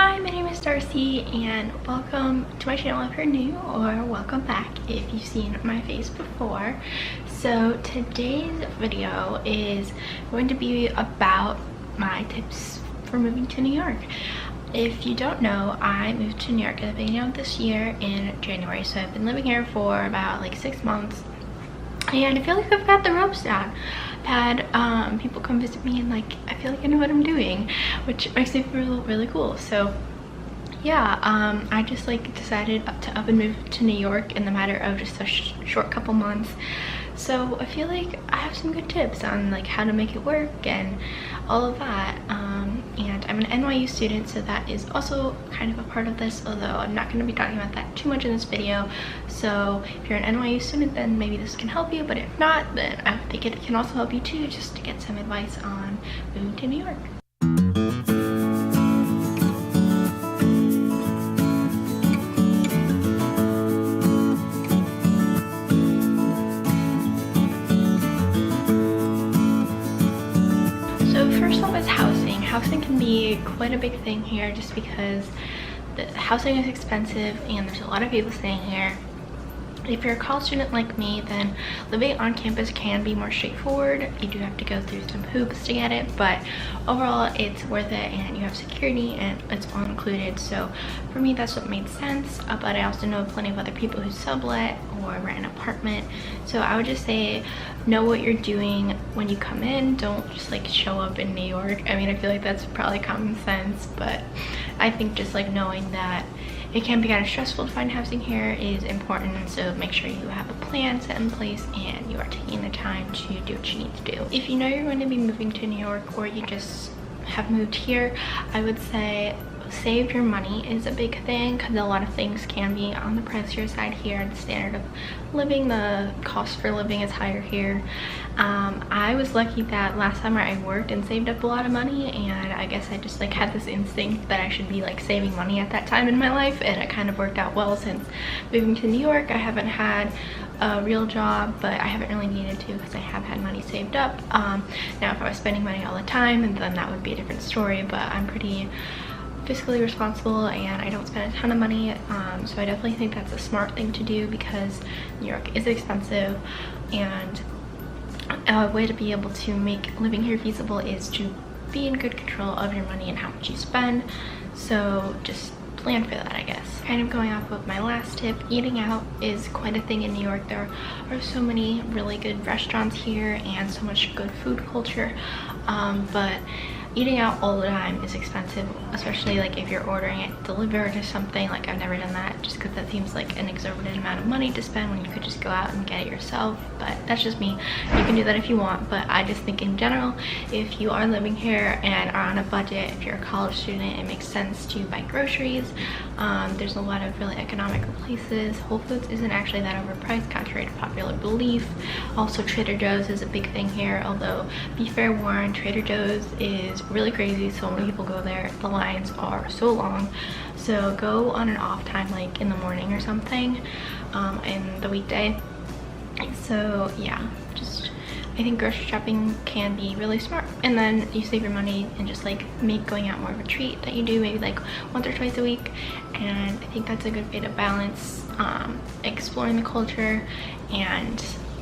Hi, my name is Darcy and welcome to my channel if you're new, or welcome back if you've seen my face before. So today's video is going to be about my tips for moving to New York. If you don't know, I moved to New York at the beginning of this year in January, so I've been living here for about like 6 months and I feel like I've got the ropes down. I've had people come visit me and like I feel like I know what I'm doing, which makes me feel really cool. So yeah, I just like decided to up and move to New York in the matter of just a short couple months. So I feel like I have some good tips on like how to make it work and all of that. And I'm an NYU student, so that is also kind of a part of this, although I'm not going to be talking about that too much in this video. So if you're an NYU student, then maybe this can help you, but if not, then I think it can also help you too, just to get some advice on moving to New York. First off is housing. Housing can be quite a big thing here just because the housing is expensive and there's a lot of people staying here. If you're a college student like me, then living on campus can be more straightforward. You do have to go through some hoops to get it, but overall it's worth it and you have security and it's all included. So for me, that's what made sense. But I also know plenty of other people who sublet or rent an apartment. So I would just say know what you're doing when you come in. Don't just like show up in New York. I mean, I feel like that's probably common sense, but I think just like knowing that it can be kind of stressful to find housing here is important, so make sure you have a plan set in place and you are taking the time to do what you need to do. If you know you're going to be moving to New York or you just have moved here, I would say save your money is a big thing because a lot of things can be on the pricier side here. The standard of living, the cost for living is higher here. I was lucky that last summer I worked and saved up a lot of money, and I guess I just like had this instinct that I should be like saving money at that time in my life, and it kind of worked out well. Since moving to New York, I haven't had a real job, but I haven't really needed to because I have had money saved up. Now if I was spending money all the time, and then that would be a different story, but I'm pretty fiscally responsible and I don't spend a ton of money, so I definitely think that's a smart thing to do because New York is expensive, and a way to be able to make living here feasible is to be in good control of your money and how much you spend. So just plan for that, I guess. Kind of going off of my last tip, eating out is quite a thing in New York. There are so many really good restaurants here and so much good food culture, but eating out all the time is expensive, especially like if you're ordering it delivered or something. Like I've never done that just because that seems like an exorbitant amount of money to spend when you could just go out and get it yourself, but that's just me. You can do that if you want, but I just think in general, if you are living here and are on a budget, if you're a college student, it makes sense to buy groceries. There's a lot of really economical places. Whole Foods isn't actually that overpriced, contrary to popular belief. Also Trader Joe's is a big thing here, although be fair warned, Trader Joe's is really crazy. So many people go there, the lines are so long, so go on an off time like in the morning or something, in the weekday. So yeah, just I think grocery shopping can be really smart, and then you save your money and just like make going out more of a treat that you do maybe like once or twice a week. And I think that's a good way to balance exploring the culture and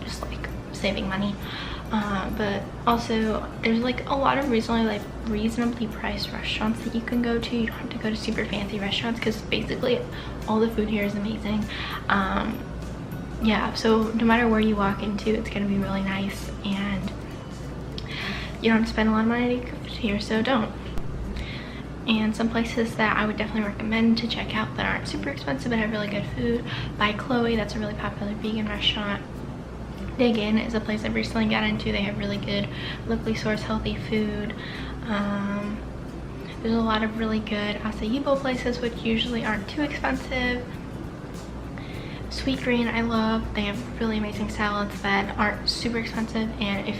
just like saving money. But also there's like a lot of reasonably priced restaurants that you can go to. You don't have to go to super fancy restaurants because basically all the food here is amazing. Yeah, so no matter where you walk into, it's gonna be really nice, and you don't have to spend a lot of money to cook here, so don't. And some places that I would definitely recommend to check out that aren't super expensive but have really good food: by Chloe, that's a really popular vegan restaurant. Dig In is a place I've recently got into. They have really good locally sourced healthy food. There's a lot of really good acai bowl places which usually aren't too expensive. Sweet Green I love. They have really amazing salads that aren't super expensive, and if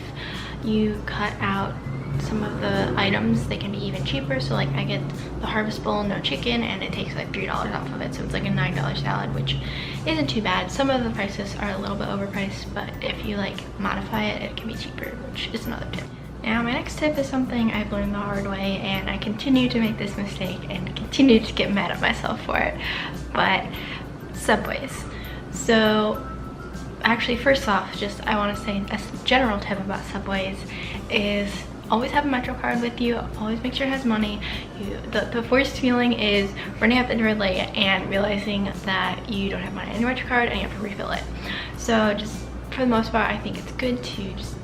you cut out some of the items they can be even cheaper. So like I get the harvest bowl, no chicken, and it takes like $3 off of it, so it's like a $9 salad, which isn't too bad. Some of the prices are a little bit overpriced, but if you like modify it, it can be cheaper, which is another tip. Now my next tip is something I've learned the hard way, and I continue to make this mistake and continue to get mad at myself for it, but subways. So actually, first off, just I want to say a general tip about subways is always have a Metro card with you. Always make sure it has money. The worst feeling is running up the door late and realizing that you don't have money on your Metro card and you have to refill it. So just for the most part, I think it's good to just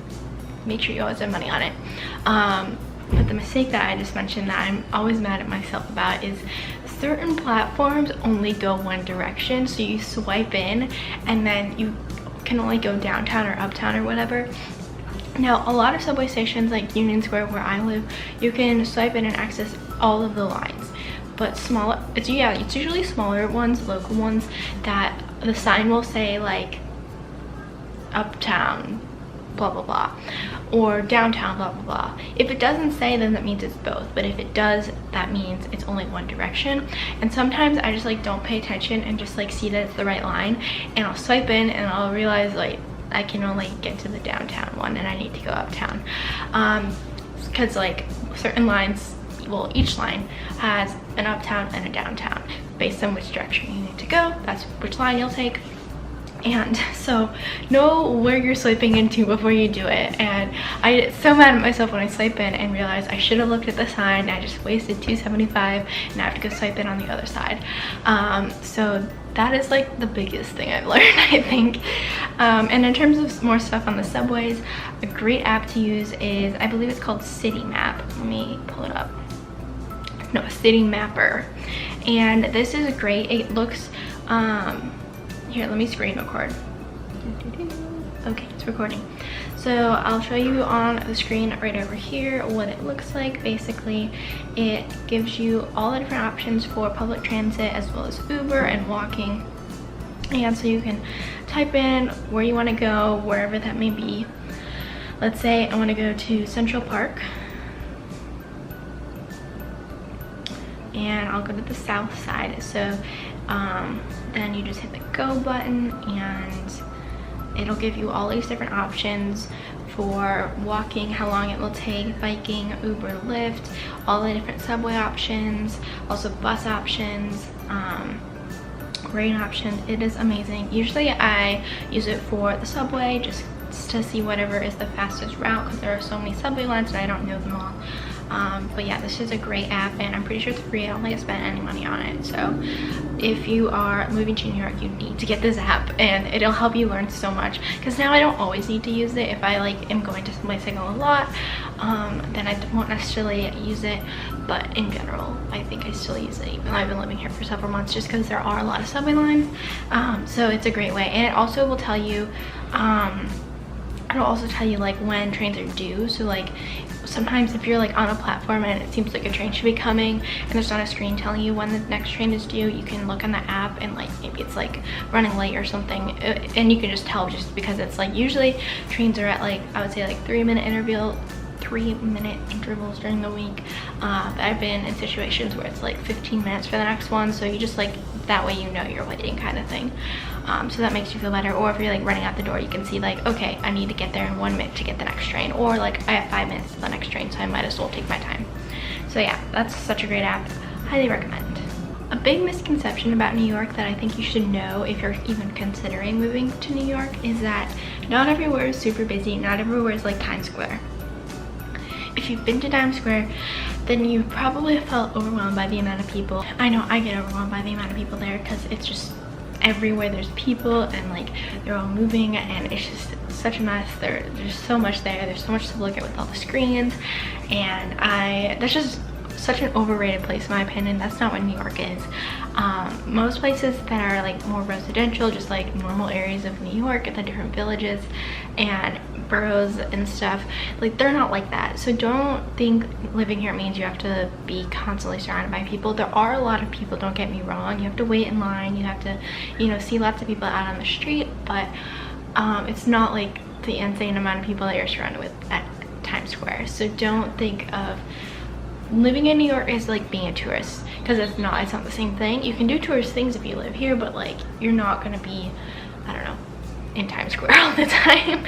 make sure you always have money on it. But the mistake that I just mentioned that I'm always mad at myself about is certain platforms only go one direction. So you swipe in and then you can only go downtown or uptown or whatever. Now a lot of subway stations like Union Square where I live, you can swipe in and access all of the lines. But smaller, it's usually smaller ones, local ones, that the sign will say like uptown blah blah blah or downtown blah blah blah. If it doesn't say, then that means it's both, but if it does, that means it's only one direction. And sometimes I just like don't pay attention and just like see that it's the right line, and I'll swipe in and I'll realize like I can only get to the downtown one and I need to go uptown, because like certain lines, well, each line has an uptown and a downtown based on which direction you need to go. That's which line you'll take. And so know where you're swiping into before you do it. And I get so mad at myself when I swipe in and realize I should have looked at the sign. I just wasted $2.75 and I have to go swipe in on the other side. So that is like the biggest thing I've learned, I think. And in terms of more stuff on the subways, a great app to use is, I believe it's called City Map. Let me pull it up. No, City Mapper. And this is great. It looks here, let me screen record. Okay, it's recording. So I'll show you on the screen right over here what it looks like. Basically, it gives you all the different options for public transit as well as Uber and walking. And so you can type in where you want to go, wherever that may be. Let's say I want to go to Central Park. And I'll go to the south side. So then you just hit the go button and it'll give you all these different options for walking, how long it will take, biking, Uber, Lyft, all the different subway options, also bus options, rain options. It is amazing. Usually I use it for the subway just to see whatever is the fastest route, because there are so many subway lines and I don't know them all. But yeah, this is a great app and I'm pretty sure it's free. I don't think I spent any money on it. So if you are moving to New York, you need to get this app and it'll help you learn so much, because now I don't always need to use it. If I like am going to someplace I go a lot, then I won't necessarily use it, but in general I think I still use it even though I've been living here for several months, just because there are a lot of subway lines. So it's a great way, and it also will tell you it'll also tell you like when trains are due. So like sometimes if you're like on a platform and it seems like a train should be coming and there's not a screen telling you when the next train is due, you can look on the app and like maybe it's like running late or something, and you can just tell, just because it's like usually trains are at like, I would say like 3-minute intervals during the week. But I've been in situations where it's like 15 minutes for the next one, so you just like, that way you know you're waiting kind of thing. So that makes you feel better. Or if you're like running out the door, you can see like, okay, I need to get there in 1 minute to get the next train, or like I have 5 minutes to the next train, so I might as well take my time. So yeah, that's such a great app. Highly recommend. A big misconception about New York that I think you should know if you're even considering moving to New York is that not everywhere is super busy. Not everywhere is like Times Square. If you've been to Times Square, then you probably felt overwhelmed by the amount of people. I know I get overwhelmed by the amount of people there, because it's just everywhere there's people and like they're all moving and it's just such a mess. There's so much there. There's so much to look at with all the screens, and that's just such an overrated place in my opinion. That's not what New York is. Most places that are like more residential, just like normal areas of New York, the different villages and boroughs and stuff, like they're not like that. So don't think living here means you have to be constantly surrounded by people. There are a lot of people, don't get me wrong. You have to wait in line, you have to, you know, see lots of people out on the street, but it's not like the insane amount of people that you're surrounded with at Times Square. So don't think of living in New York is like being a tourist, because it's not the same thing. You can do tourist things if you live here, but like you're not gonna be, I don't know, in Times Square all the time.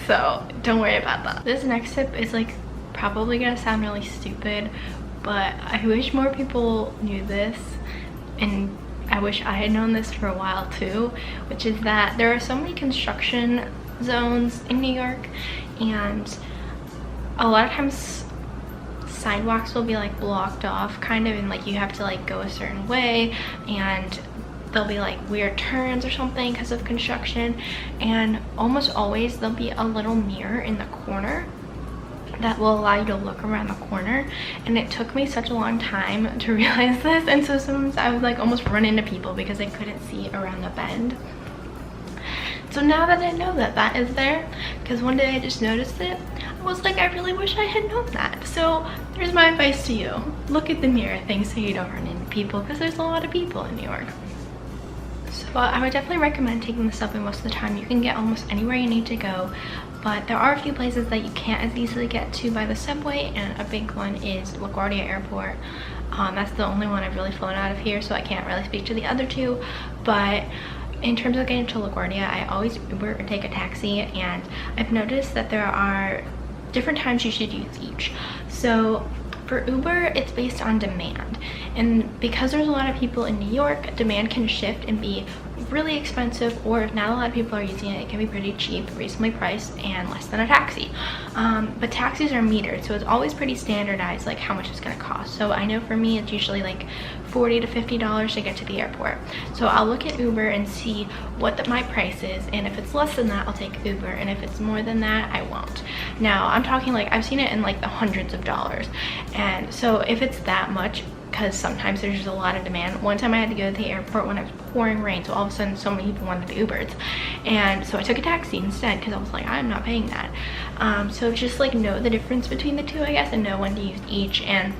So don't worry about that. This next tip is like probably gonna sound really stupid, but I wish more people knew this, and I wish I had known this for a while too, which is that there are so many construction zones in New York, and a lot of times sidewalks will be like blocked off kind of, and like you have to like go a certain way, and there'll be like weird turns or something because of construction, and almost always there'll be a little mirror in the corner that will allow you to look around the corner. And it took me such a long time to realize this, and so sometimes I would like almost run into people because I couldn't see around the bend. So now that I know that that is there, because one day I just noticed it, I was like, I really wish I had known that. So here's my advice to you: look at the mirror thing so you don't run into people, because there's a lot of people in New York. So I would definitely recommend taking the subway most of the time. You can get almost anywhere you need to go, but there are a few places that you can't as easily get to by the subway, and a big one is LaGuardia Airport. That's the only one I've really flown out of here, so I can't really speak to the other two. But in terms of getting to LaGuardia, I always Uber or take a taxi, and I've noticed that there are different times you should use each. So for Uber, it's based on demand, and because there's a lot of people in New York, demand can shift and be really expensive, or if not a lot of people are using it, it can be pretty cheap, reasonably priced, and less than a taxi. But taxis are metered, so it's always pretty standardized like how much it's going to cost. So I know for me it's usually like $40 to $50 to get to the airport. So I'll look at Uber and see what my price is, and if it's less than that, I'll take Uber, and if it's more than that, I won't. Now I'm talking like I've seen it in like the hundreds of dollars, and so if it's that much, because sometimes there's just a lot of demand. One time I had to go to the airport when it was pouring rain, so all of a sudden so many people wanted the Ubers, and so I took a taxi instead because I was like, I'm not paying that. So just like know the difference between the two, I guess, and know when to use each. And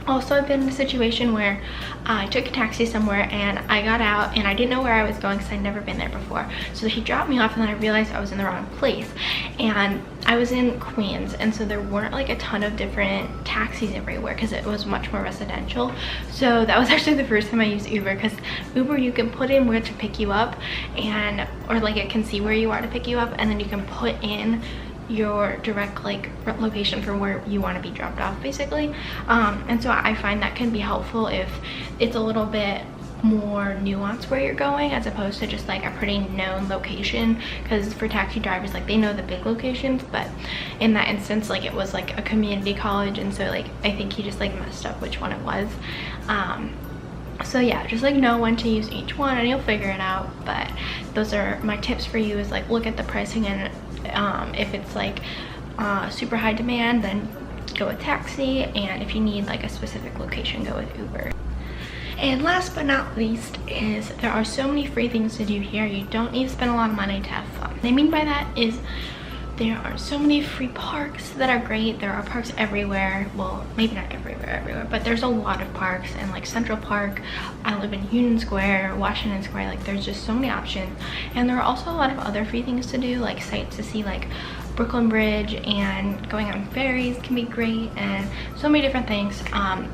also I've been in a situation where I took a taxi somewhere and I got out and I didn't know where I was going because I'd never been there before. So he dropped me off, and then I realized I was in the wrong place, and I was in Queens, and so there weren't like a ton of different taxis everywhere because it was much more residential. So that was actually the first time I used Uber, because Uber, you can put in where to pick you up, and or like it can see where you are to pick you up, and then you can put in your direct like location for where you want to be dropped off, basically. And so I find that can be helpful if it's a little bit more nuanced where you're going, as opposed to just like a pretty known location, because for taxi drivers, like they know the big locations, but in that instance, like it was like a community college, and so like I think he just like messed up which one it was. So yeah, just like know when to use each one and you'll figure it out. But those are my tips for you, is like look at the pricing, and if it's like super high demand, then go with taxi, and if you need like a specific location, go with Uber. And last but not least is there are so many free things to do here. You don't need to spend a lot of money to have fun. What I mean by that is there are so many free parks that are great. There are parks everywhere. Well, maybe not everywhere, but there's a lot of parks, and like Central Park, I live in Union Square, Washington Square, like there's just so many options. And there are also a lot of other free things to do, like sites to see, like Brooklyn Bridge, and going on ferries can be great, and so many different things.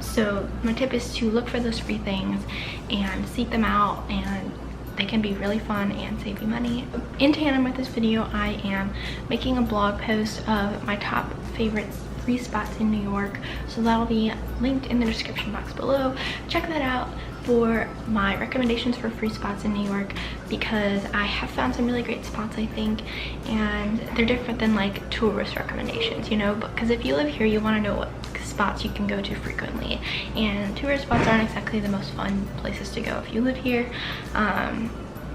So my tip is to look for those free things and seek them out, and they can be really fun and save you money. In tandem with this video, I am making a blog post of my top favorite free spots in New York, so that'll be linked in the description box below. Check that out for my recommendations for free spots in New York, because I have found some really great spots, I think, and they're different than like tourist recommendations, you know, because if you live here, you want to know what spots you can go to frequently, and tourist spots aren't exactly the most fun places to go if you live here.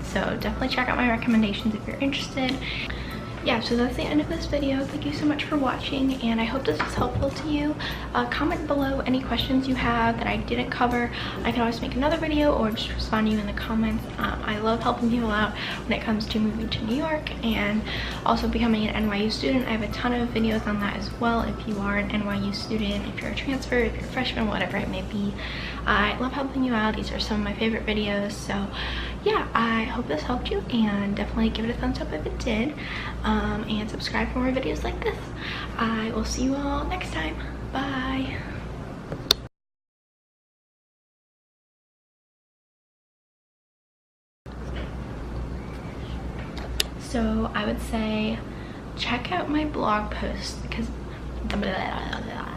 So definitely check out my recommendations if you're interested. Yeah, so that's the end of this video. Thank you so much for watching, and I hope this was helpful to you. Comment below any questions you have that I didn't cover. I can always make another video or just respond to you in the comments. I love helping people out when it comes to moving to New York and also becoming an NYU student. I have a ton of videos on that as well. If you are an NYU student, if you're a transfer, if you're a freshman, whatever it may be, I love helping you out. These are some of my favorite videos. So yeah, I hope this helped you, and definitely give it a thumbs up if it did, and subscribe for more videos like this. I will see you all next time. Bye. So I would say check out my blog post, because blah, blah, blah, blah.